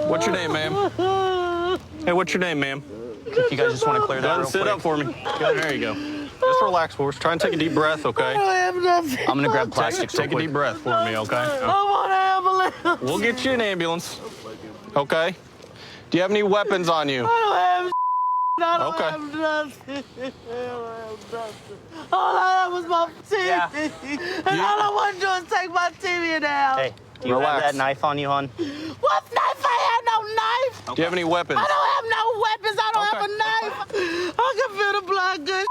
What's your name, ma'am? Hey, what's your name, ma'am? If you guys just want to clear that real sit quick. up for me. Good, there you go. Just relax for us. Try and take a deep breath, okay? have nothing. I'm gonna grab plastics. Take a deep breath for me, okay? I want an ambulance. We'll get you an ambulance, okay? Do you have any weapons on you? I don't have Okay. have nothing. All I had was my TV. Yeah. And all I want to do is take my TV now. Hey, do you have that knife on you, hon? What knife? I have no knife. Do you have any weapons? I don't have no weapons. I don't have a knife. I can feel the blood good.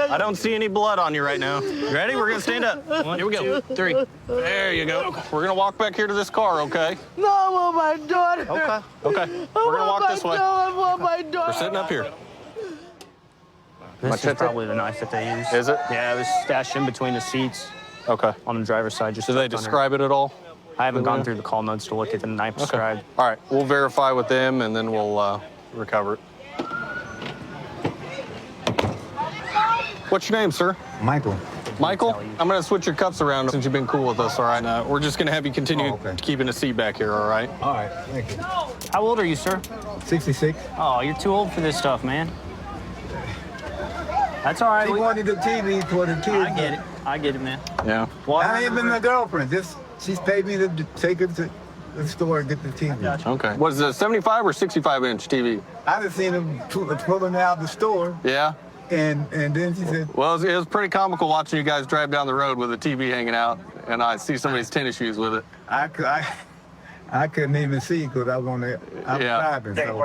I I don't see any blood on you right now. You ready? We're gonna stand up. Here we go. 2, 3. There you go. We're gonna walk back here to this car, okay? No, I want my daughter. Okay. Okay. We're gonna walk this way. I want my daughter. We're sitting up here. This is probably the knife that they use. Is it? Yeah, it was stashed in between the seats. Okay. On the driver's side. Just Did they describe it at all? I haven't gone through the call notes to look at the knife described. All right. We'll verify with them, and then we'll recover it. What's your name, sir? Michael. Michael, I'm going to switch your cuffs around since you've been cool with us, all right? We're just going to have you continue keeping a seat back here, all right? All right, thank you. How old are you, sir? 66. Oh, you're too old for this stuff, man. That's all right. She wanted the TV for the kids. I get it, man. Yeah. I ain't been my girlfriend. She's paid me to take her to the store and get the TV. Okay. Was it a 75 or 65-inch TV? I just seen them pulling out of the store. Yeah? And then she said... Well, it was pretty comical watching you guys drive down the road with a TV hanging out, and I see somebody's tennis shoes with it. I couldn't even see because I was driving. So.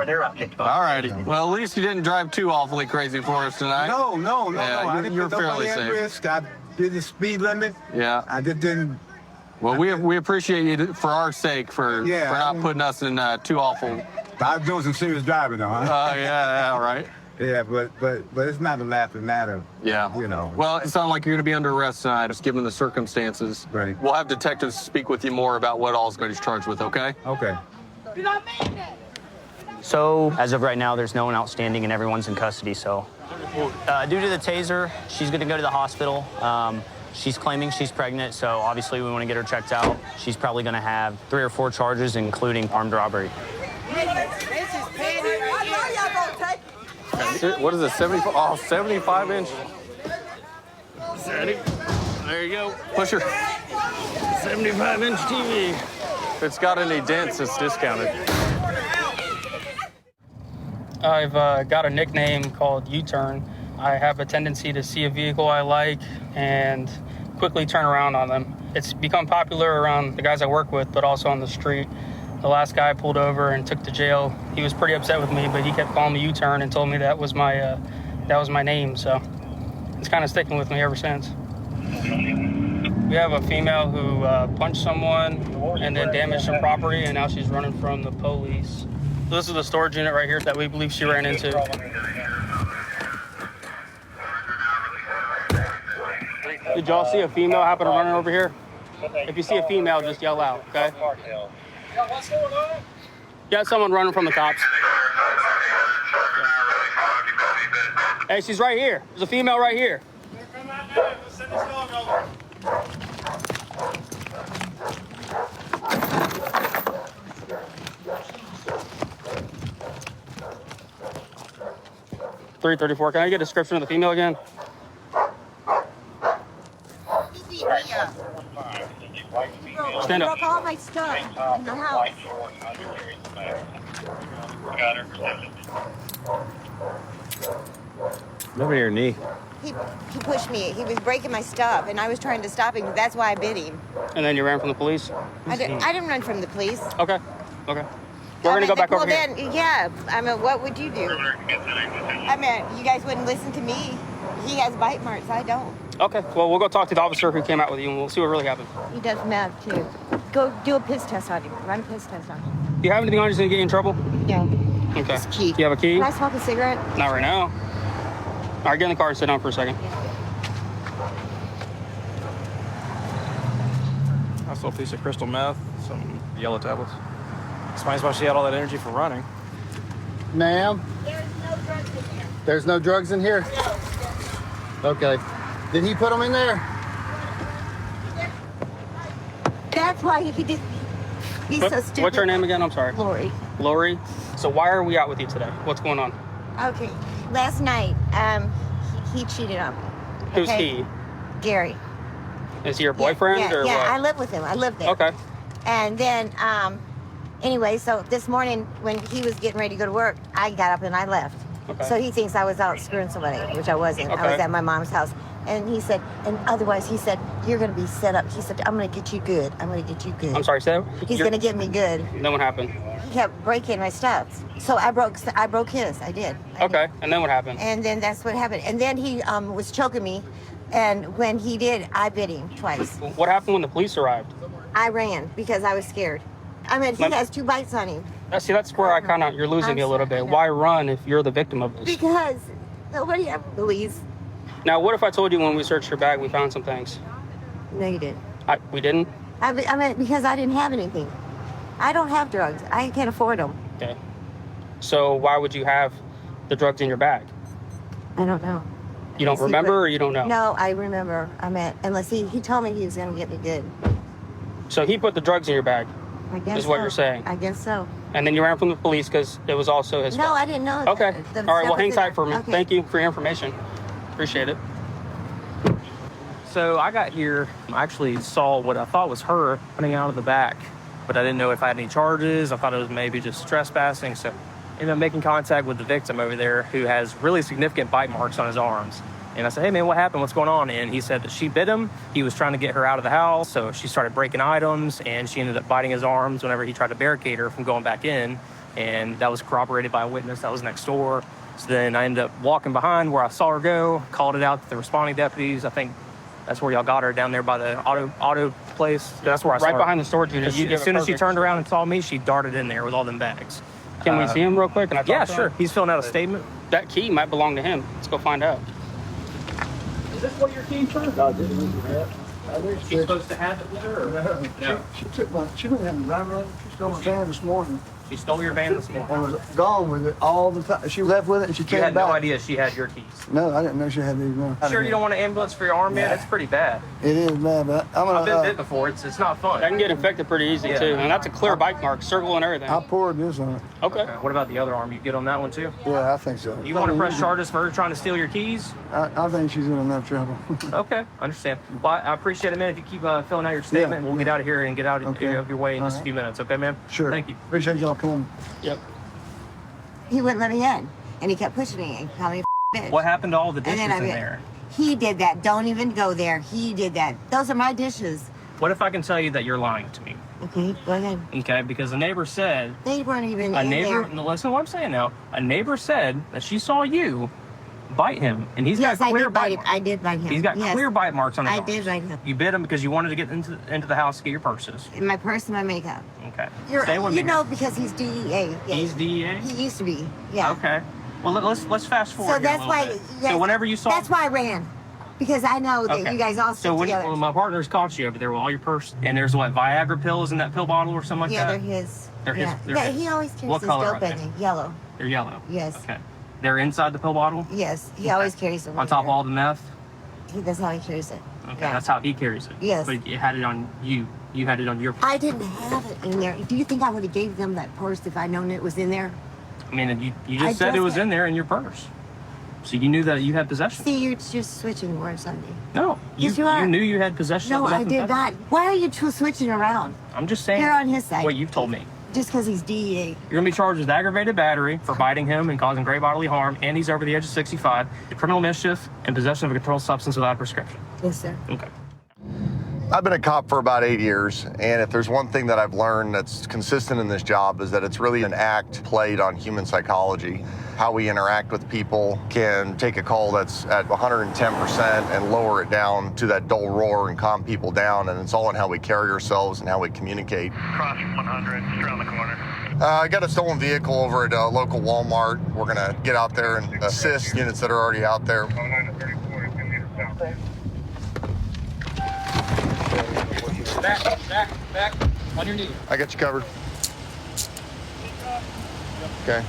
All righty. Well, at least you didn't drive too awfully crazy for us tonight. No. Yeah, I didn't you're put fairly nobody at safe. risk. I did the speed limit. Yeah. I just didn't... Well, we appreciate you for our sake for not putting us in too awful. I was doing some serious driving, though, huh? Yeah, right. Yeah, but it's not a laughing matter. Yeah. You know. Well, it sounds like you're going to be under arrest tonight, just given the circumstances. Right. We'll have detectives speak with you more about what all is going to be charged with, okay? Okay. So, as of right now, there's no one outstanding and everyone's in custody, so. Due to the taser, she's going to go to the hospital. She's claiming she's pregnant, so obviously we want to get her checked out. She's probably going to have 3 or 4 charges, including armed robbery. What is it, 75? Oh, 75-inch. Ready? There you go. Push her. 75-inch TV. If it's got any dents, it's discounted. I've got a nickname called U-Turn. I have a tendency to see a vehicle I like and quickly turn around on them. It's become popular around the guys I work with, but also on the street. The last guy I pulled over and took to jail, he was pretty upset with me, but he kept calling me U-Turn and told me that was my name, so it's kind of sticking with me ever since. We have a female who punched someone and then damaged some property, and now she's running from the police. So this is the storage unit right here that we believe she ran into. Did y'all see a female happen to run over here? If you see a female, just yell out, okay? What's going on? Got someone running from the cops. Hey, she's right here. There's a female right here. .334. Can I get a description of the female again? Stand up. Broke all my stuff in the house. Over your knee. He pushed me. He was breaking my stuff, and I was trying to stop him. That's why I bit him. And then you ran from the police? I didn't run from the police. Okay. We're going to go back over here. Yeah. I mean, what would you do? I mean, you guys wouldn't listen to me. He has bite marks. I don't. Okay. Well, we'll go talk to the officer who came out with you, and we'll see what really happened. He does meth, too. Go do a piss test on him. Run a piss test on him. Do you have anything on you that's going to get you in trouble? Yeah. Okay. His key. Do you have a key? Can I smoke a cigarette? Not right now. All right, get in the car and sit down for a second. I saw a piece of crystal meth, some yellow tablets. Explains why she had all that energy for running. Ma'am? There's no drugs in here? Okay. Did he put them in there? That's why he did. He's so stupid. What's her name again? I'm sorry. Lori. Lori. So why are we out with you today? What's going on? Okay. Last night, he cheated on me. Who's okay? he? Gary. Is he your boyfriend yeah, or yeah, what? I live with him. I live there. Okay. And then, anyway, so this morning when he was getting ready to go to work, I got up and I left. Okay. So he thinks I was out screwing somebody, which I wasn't. I was Okay. at my mom's house. And he said, and otherwise he said, you're going to be set up. He said, I'm going to get you good. I'm going to get you good. I'm sorry, Sam. He's going to get me good. Then what happened? He kept breaking my stuff. So I broke his. I did. Okay, and then what happened? And then that's what happened. And then he was choking me. And when he did, I bit him twice. What happened when the police arrived? I ran because I was scared. I mean, he has 2 bites on him. See, that's where you're losing me a little bit. Why run if you're the victim of this? Because nobody ever believes. Now, what if I told you when we searched your bag, we found some things? No, you didn't. We didn't? I mean, because I didn't have anything. I don't have drugs. I can't afford them. Okay. So why would you have the drugs in your bag? I don't know. You don't remember or you don't know? No, I remember. Unless he told me he was going to get me good. So he put the drugs in your bag? I guess is what so. you're saying? I guess so. And then you ran from the police because it was also his fault? No, I didn't know. Okay. All right, well, hang tight for me. Okay. Thank you for your information. Appreciate it. So I got here, I actually saw what I thought was her running out of the back, but I didn't know if I had any charges. I thought it was maybe just trespassing. So I ended up making contact with the victim over there who has really significant bite marks on his arms. And I said, hey man, what happened? What's going on? And he said that she bit him. He was trying to get her out of the house. So she started breaking items and she ended up biting his arms whenever he tried to barricade her from going back in. And that was corroborated by a witness that was next door. So then I ended up walking behind where I saw her go, called it out to the responding deputies. I think that's where y'all got her, down there by the auto place. That's where I saw her. Right behind the storage unit. As soon as she turned around and saw me, she darted in there with all them bags. Can we see him real quick? Yeah, sure. He's filling out a statement. That key might belong to him. Let's go find out. Is this what your keys were? No, this is She's supposed to have it with her? Or? No. She didn't have a driver. She stole my van this morning. She stole your van this morning? And was gone with it all the time. She left with it and she came You had back. no idea she had your keys? No, I didn't know she had these. No. Sure you don't want an ambulance for your arm, man? It's pretty bad. It is bad, but I've been bit before. It's not fun. That can get infected pretty easy, too. And that's a clear bite mark, circle and everything. I poured this on it. Okay. What about the other arm? You get on that one, too? Yeah, I think so. You want to press charges for her trying to steal your keys? I think she's in enough trouble. Okay, understand. Well, I appreciate it, man. If you keep filling out your statement, we'll get out of here and get out of your way in just a few minutes. Okay, man? Sure. Thank you. Appreciate y'all coming. Yep. He wouldn't let me in. And he kept pushing me and calling me a bitch. What happened to all the dishes And then in there? He did that. Don't even go there. He did that. Those are my dishes. What if I can tell you that you're lying to me? Okay, go ahead. Okay, because a neighbor said... They weren't even A in neighbor... there. No, listen to what I'm saying now. A neighbor said that she saw you bite him, and he's got clear bite marks. I did bite him. He's got clear bite marks on his I arms. did bite him. You bit him because you wanted to get into the house to get your purses. In my purse and my makeup. Okay. You're, Stay with you me. know, because he's DEA. Yeah. He's DEA? He used to be. Yeah. Okay. Well, let's fast forward. So here a that's little why. bit. Yes, So whenever you saw... That's why I ran. Because I know that Okay. you guys all stick So when together. my partner's caught you over there with all your purse, and there's what, Viagra pills in that pill bottle or something like yeah, that? they're his. They're his. Yeah. They're Yeah, his. he always carries What his color dope are they? in it. Yellow. They're yellow. Yes. Okay. They're inside the pill bottle? Yes. He always carries them. On top of all the meth? That's how he carries it. Okay, Yeah. that's how he carries it. Yes. But you had it on you. You had it on your... I didn't have it in there. Do you think I would have gave them that purse if I'd known it was in there? I mean, you I just said it just was in there in your purse. So you knew that you had possession. See, you're just switching words on me. No. Yes, you are. You knew you had possession No, of I did not. Why are you two switching around? I'm just saying... You're on his side. What you've told me. Just because he's DEA. You're going to be charged with aggravated battery for biting him and causing great bodily harm, and he's over the age of 65, criminal mischief, and possession of a controlled substance without a prescription. Yes, sir. Okay. I've been a cop for about 8 years, and if there's one thing that I've learned that's consistent in this job is that it's really an act played on human psychology. How we interact with people can take a call that's at 110% and lower it down to that dull roar and calm people down, and it's all in how we carry ourselves and how we communicate. Cross 100, just around the corner. I got a stolen vehicle over at a local Walmart. We're gonna get out there and assist units that are already out there. Back, on your knee. I got you covered. Okay.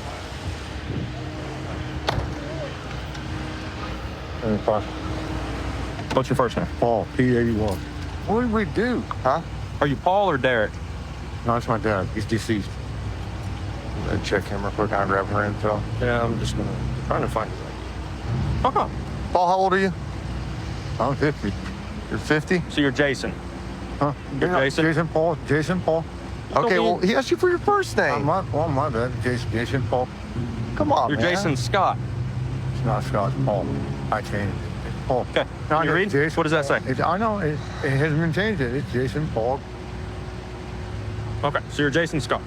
What's your first name? Paul, P81. What did we do? Huh? Are you Paul or Derek? No, it's my dad. He's deceased. I'll check him real quick. I'll grab her info. Yeah, I'm just trying to find it. Paul, how old are you? I'm 50. You're 50? So you're Jason. Huh? You're Jason? Jason Paul. Jason Paul. Okay, well, he asked you for your first name. My bad. Jason Paul. Come on, You're man. Jason Scott. It's not Scott, it's Paul. I changed Paul. Okay. No, Can you read? Jason. What does that say? I know. It hasn't been changed yet. It's Jason Paul. Okay. So you're Jason Scott.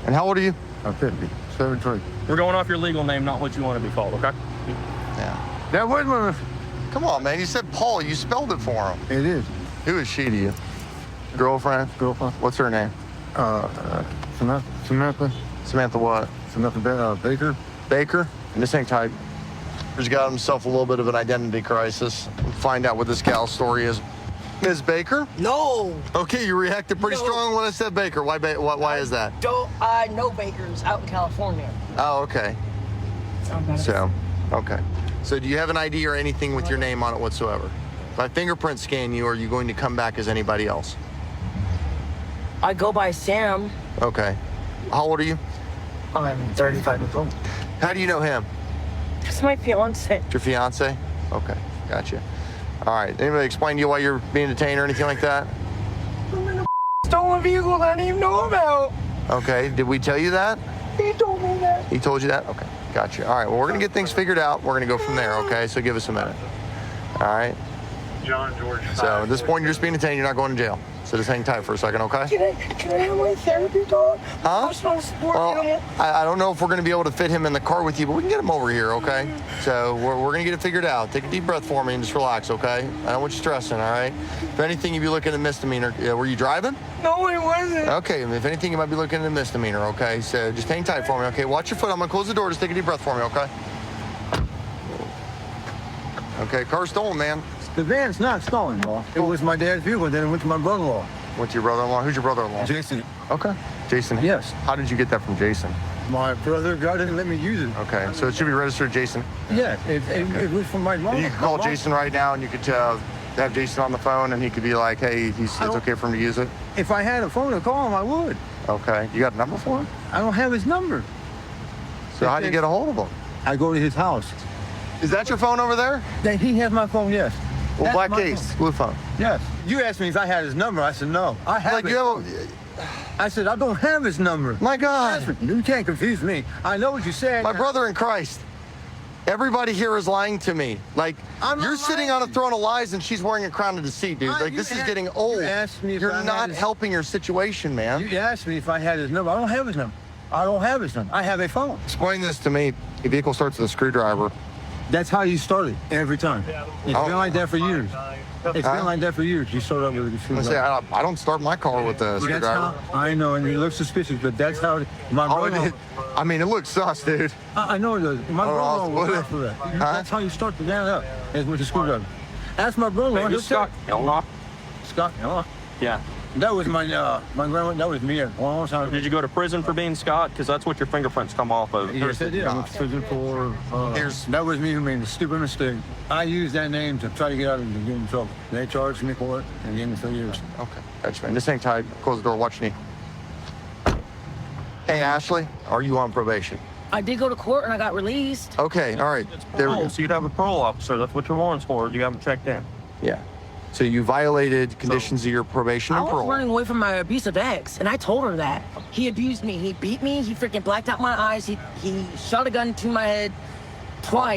And how old are you? I'm 50. 73. We're going off your legal name, not what you want to be called, okay? Yeah. That was one. Come on, man. You said Paul. You spelled it for him. It is. Who is she to you? Girlfriend? Girlfriend. What's her name? Samantha. Samantha what? Samantha Baker. Baker? And this ain't type. He's got himself a little bit of an identity crisis. We'll find out what this gal's story is. Ms. Baker? No. Okay, you reacted pretty strong when I said Baker. Why is that? I know Baker's out in California. Oh, okay. So, okay. So do you have an ID or anything with your name on it whatsoever? If I fingerprint scan you, are you going to come back as anybody else? I go by Sam. Okay. How old are you? I'm 35 years old. How do you know him? It's my fiance. Your fiance? Okay, gotcha. All right. Anybody explain to you why you're being detained or anything like that? I'm in a stolen vehicle that I didn't even know about. Okay. Did we tell you that? He told me that. He told you that? Okay. Gotcha. All right. Well, we're going to get things figured out. We're going to go from there, okay? So give us a minute. All right? John George. So at this point, you're just being detained. You're not going to jail. So just hang tight for a second, okay? Can I have my therapy dog? Huh? Well, I don't know if we're going to be able to fit him in the car with you, but we can get him over here, okay? So we're going to get it figured out. Take a deep breath for me and just relax, okay? I don't want you stressing, all right? If anything, you'd be looking at a misdemeanor. Were you driving? No, it wasn't. Okay, if anything, you might be looking at a misdemeanor, okay? So just hang tight for me, okay? Watch your foot. I'm going to close the door. Just take a deep breath for me, okay? Okay, car's stolen, man. The van's not stolen, boss. It was my dad's vehicle, then it went to my brother-in-law. Went to your brother-in-law? Who's your brother-in-law? Jason. Okay. Jason? Yes. How did you get that from Jason? My brother didn't let me use it. Okay, so it should be registered Jason? Yeah, it was from my mom. And you can call Jason right now and you could have Jason on the phone and he could be like, hey, it's okay for him to use it? If I had a phone to call him, I would. Okay. You got a number for him? I don't have his number. So how do you get a hold of him? I go to his house. Is that your phone over there? He has my phone, yes. Well, black case, blue phone. Yes. You asked me if I had his number. I said no. I have it. I said I don't have his number. My God. You can't confuse me. I know what you said. My brother in Christ. Everybody here is lying to me. Like, you're sitting on a throne of lies and she's wearing a crown of deceit, dude. Like, this is getting old. You're not helping your situation, man. You asked me if I had his number. I don't have his number. I don't have his number. I have a phone. Explain this to me. Your vehicle starts with a screwdriver. That's how you started every time. It's been like that for years. It's been like that for years. You start up with a screwdriver. I don't start my car with a screwdriver. I know, and it looks suspicious, but that's how my brother. I mean, it looks sus, dude. I know it does. My brother was not for that. That's how you start the van up, is with a screwdriver. That's my brother. Hey, Scott Elnock. Scott Elnock? Yeah. That was my grandma. That was me a long time ago. Did you go to prison for being Scott? Because that's what your fingerprints come off of. Yes, I did. I went to prison for. That was me who made a stupid mistake. I used that name to try to get out of getting in trouble. They charged me for it and gave me 3 years. Okay, gotcha, man. Just hang tight. Close the door. Watch me. Hey, Ashley, are you on probation? I did go to court and I got released. Okay, all right. There we go. So you'd have a parole officer. That's what your warrant's for. You have them checked in. Yeah. So you violated conditions of your probation and I was parole. running away from my abusive ex, and I told her that. He abused me. He beat me. He freaking blacked out my eyes. He shot a gun to my head twice.